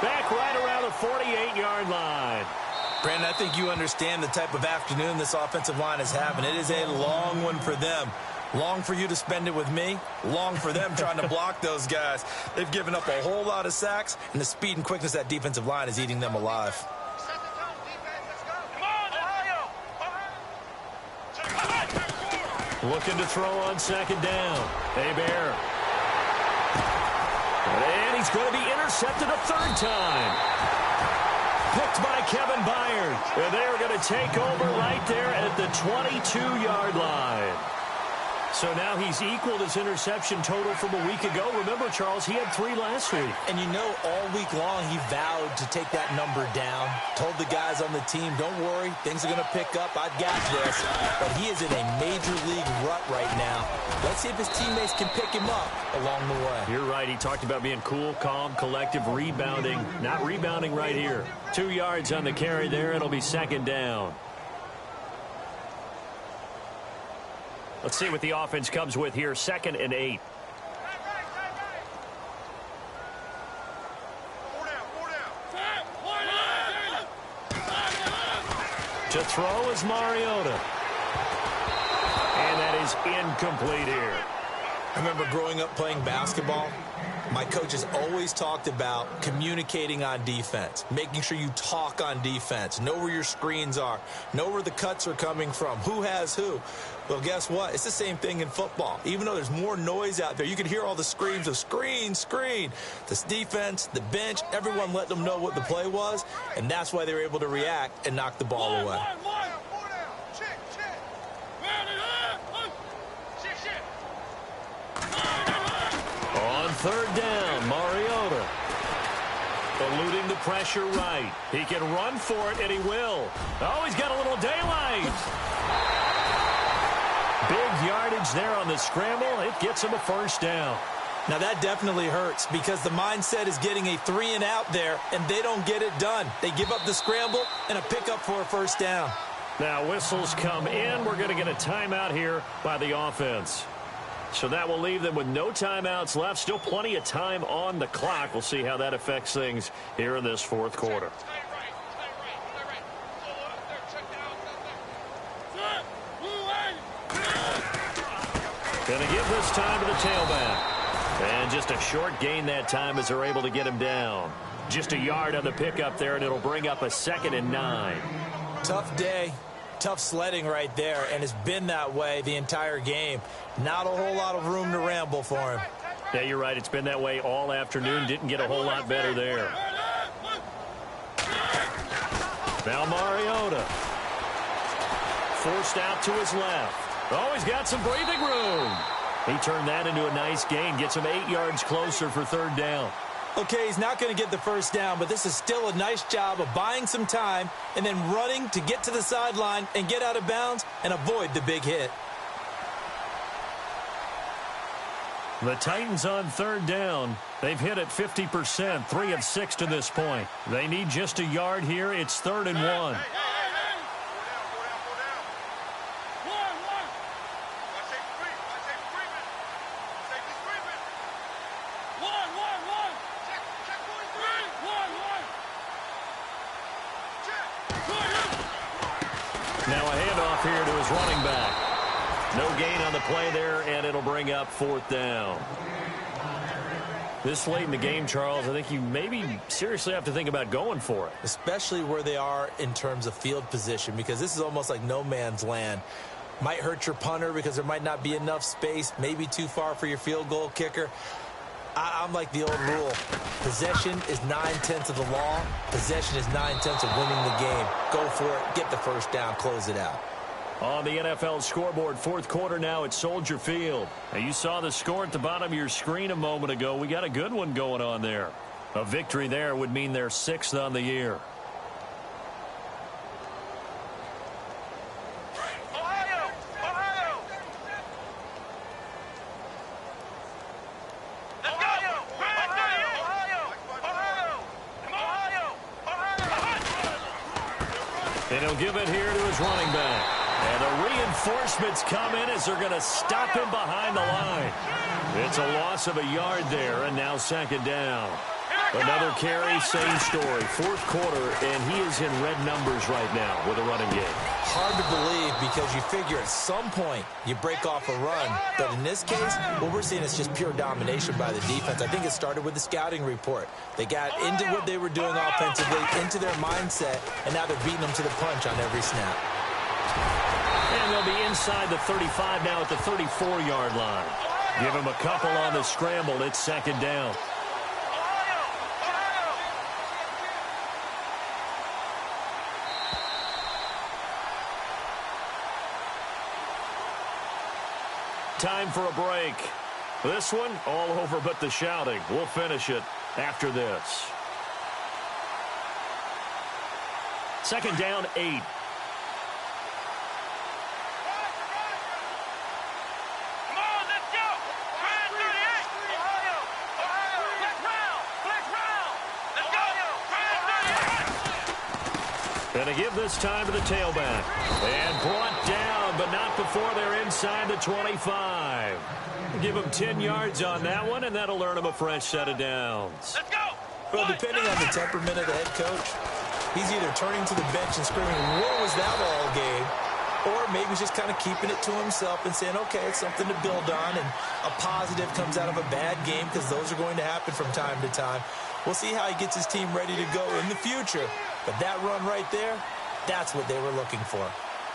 Back right around the 48-yard line. Brandon, I think you understand the type of afternoon this offensive line is having. It is a long one for them. Long for you to spend it with me. Long for them trying to block those guys. They've given up a whole lot of sacks, and the speed and quickness of that defensive line is eating them alive. Looking to throw on second down. Bear. And he's going to be intercepted a 3rd time. Picked by Kevin Byard. And they are going to take over right there at the 22-yard line. So now he's equaled his interception total from a week ago. Remember, Charles, he had 3 last week. And you know, all week long he vowed to take that number down. Told the guys on the team, don't worry, things are going to pick up. I've got this. But he is in a major league rut right now. Let's see if his teammates can pick him up along the way. You're right. He talked about being cool, calm, collective, rebounding. Not rebounding right here. 2 yards on the carry there. It'll be second down. Let's see what the offense comes with here. 2nd and 8. To throw is Mariota. And that is incomplete here. I remember growing up playing basketball. My coach has always talked about communicating on defense, making sure you talk on defense, know where your screens are, know where the cuts are coming from, who has who. Well, guess what? It's the same thing in football. Even though there's more noise out there, you can hear all the screams of screen, screen. This defense, the bench, everyone let them know what the play was, and that's why they were able to react and knock the ball away. On third down, Mariota. Eluding the pressure right. He can run for it, and he will. Oh, he's got a little daylight. Big yardage there on the scramble. It gets him a first down. Now, that definitely hurts because the mindset is getting a 3-and-out there, and they don't get it done. They give up the scramble and a pickup for a first down. Now, whistles come in. We're going to get a timeout here by the offense. So that will leave them with no timeouts left. Still plenty of time on the clock. We'll see how that affects things here in this fourth quarter. Going to give this time to the tailback. And just a short gain that time as they're able to get him down. Just a yard on the pickup there, and it'll bring up a 2nd and 9. Tough day. Tough sledding right there, and it's been that way the entire game. Not a whole lot of room to ramble for him. Yeah, you're right. It's been that way all afternoon. Didn't get a whole lot better there. Now Mariota. Forced out to his left. Oh, he's got some breathing room. He turned that into a nice gain. Gets him 8 yards closer for third down. Okay, he's not going to get the first down, but this is still a nice job of buying some time and then running to get to the sideline and get out of bounds and avoid the big hit. The Titans on third down. They've hit it 50%, 3 of 6 to this point. They need just a yard here. It's 3rd and 1. Now a handoff here to his running back. No gain on the play there, and it'll bring up 4th down. This late in the game, Charles, I think you maybe seriously have to think about going for it. Especially where they are in terms of field position, because this is almost like no man's land. Might hurt your punter because there might not be enough space, maybe too far for your field goal kicker. I'm like the old rule. Possession is 9/10 of the law. Possession is 9/10 of winning the game. Go for it. Get the first down. Close it out. On the NFL scoreboard, fourth quarter now at Soldier Field. Now you saw the score at the bottom of your screen a moment ago. We got a good one going on there. A victory there would mean they're 6th on the year. And he'll give it here to his running back. And the reinforcements come in as they're going to stop him behind the line. It's a loss of a yard there, and now 2nd down. Another carry, same story. Fourth quarter, and he is in red numbers right now with a running game. Hard to believe because you figure at some point you break off a run. But in this case, what we're seeing is just pure domination by the defense. I think it started with the scouting report. They got into what they were doing offensively, into their mindset, and now they're beating them to the punch on every snap. And they'll be inside the 35 now at the 34-yard line. Give him a couple on the scramble. It's 2nd down. Time for a break. This one all over but the shouting. We'll finish it after this. 2nd down, 8. And to give this time to the tailback. And brought down, but not before they're inside the 25. Give him 10 yards on that one, and that'll earn him a fresh set of downs. Let's go! Well, depending on the temperament of the head coach, he's either turning to the bench and screaming, what was that all game? or maybe he's just kind of keeping it to himself and saying, okay, it's something to build on, and a positive comes out of a bad game, because those are going to happen from time to time. We'll see how he gets his team ready to go in the future. But that run right there, that's what they were looking for.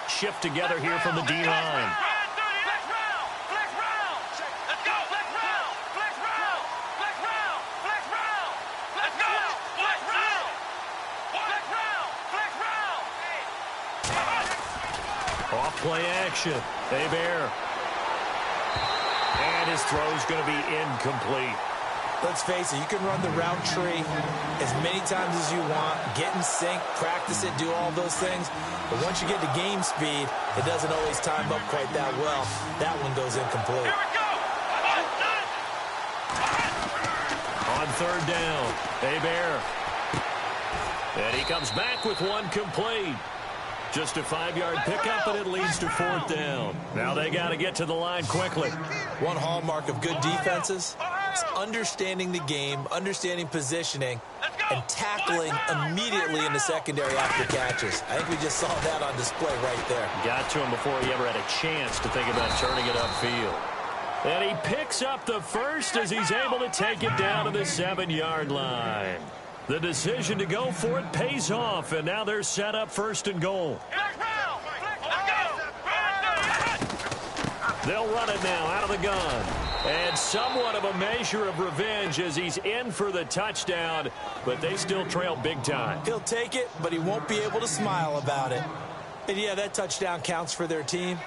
Shift together here from the D-line. Off-play action. Hebert. And his throw's going to be incomplete. Let's face it, you can run the route tree as many times as you want, get in sync, practice it, do all those things. But once you get to game speed, it doesn't always time up quite that well. That one goes incomplete. On third down, Hebert. And he comes back with one complete. Just a 5-yard pickup, and it leads to fourth down. Now they got to get to the line quickly. One hallmark of good defenses is understanding the game, understanding positioning, and tackling immediately in the secondary after catches. I think we just saw that on display right there. Got to him before he ever had a chance to think about turning it upfield. And he picks up the first as he's able to take it down to the 7-yard line. The decision to go for it pays off, and now they're set up first and goal. They'll run it now out of the gun. And somewhat of a measure of revenge as he's in for the touchdown, but they still trail big time. He'll take it, but he won't be able to smile about it. And yeah, that touchdown counts for their team,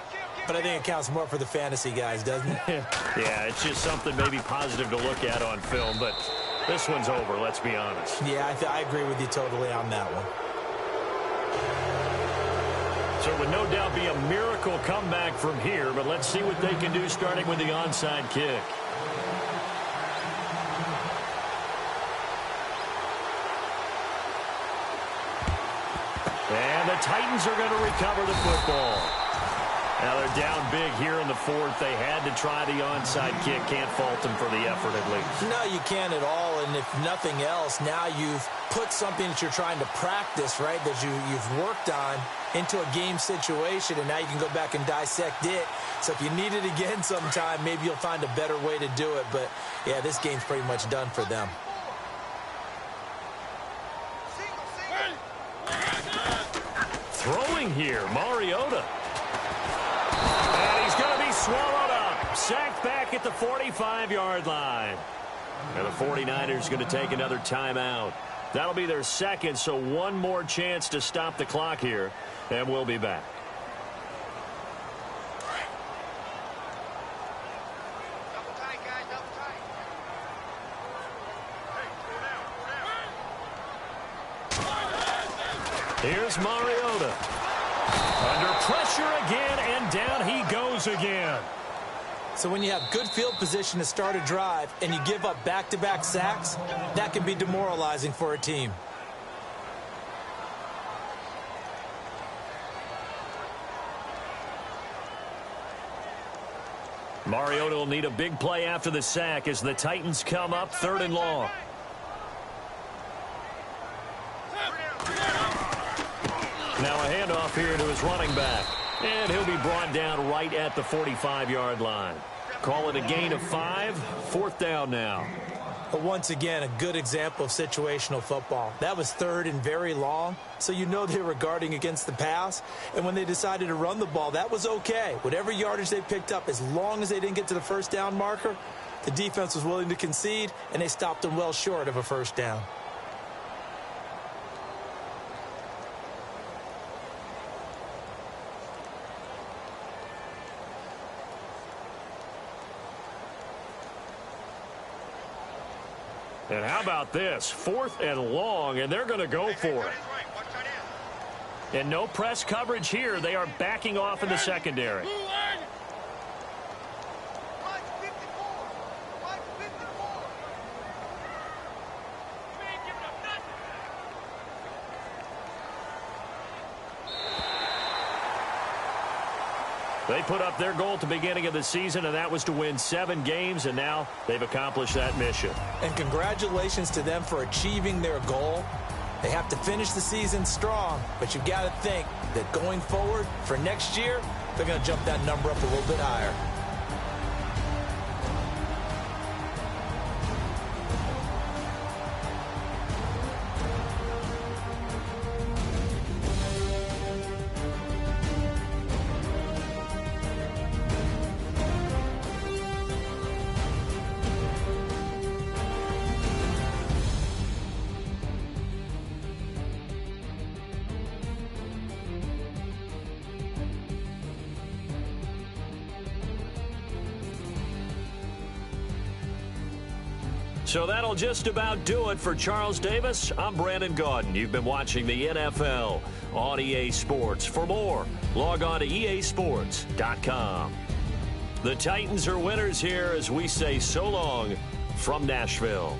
but I think it counts more for the fantasy guys, doesn't it? Yeah, it's just something maybe positive to look at on film, but this one's over, let's be honest. Yeah, I agree with you totally on that one. So it would no doubt be a miracle comeback from here, but let's see what they can do starting with the onside kick. And the Titans are going to recover the football. Now they're down big here in the fourth. They had to try the onside kick. Can't fault them for the effort at least. No, you can't at all. And if nothing else, now you've put something that you're trying to practice, right, that you've worked on into a game situation, and now you can go back and dissect it. So if you need it again sometime, maybe you'll find a better way to do it. But, yeah, this game's pretty much done for them. Throwing here, Mariota. And he's going to be swallowed up. Sacked back at the 45-yard line. And the 49ers going to take another timeout. That'll be their second, so one more chance to stop the clock here. And we'll be back. Here's Mariota. Under pressure again, and down he goes again. So when you have good field position to start a drive and you give up back-to-back sacks, that can be demoralizing for a team. Mariota will need a big play after the sack as the Titans come up third and long. Now a handoff here to his running back. And he'll be brought down right at the 45-yard line. Call it a gain of 5. Fourth down now. But once again, a good example of situational football. That was third and very long, so you know they were guarding against the pass. And when they decided to run the ball, that was okay. Whatever yardage they picked up, as long as they didn't get to the first down marker, the defense was willing to concede, and they stopped them well short of a first down. And how about this? Fourth and long, and they're going to go for it. And no press coverage here. They are backing off in the secondary. They put up their goal at the beginning of the season, and that was to win 7 games, and now they've accomplished that mission. And congratulations to them for achieving their goal. They have to finish the season strong, but you've got to think that going forward for next year, they're going to jump that number up a little bit higher. So that'll just about do it for Charles Davis. I'm Brandon Gaudin. You've been watching the NFL on EA Sports. For more, log on to easports.com. The Titans are winners here as we say so long from Nashville.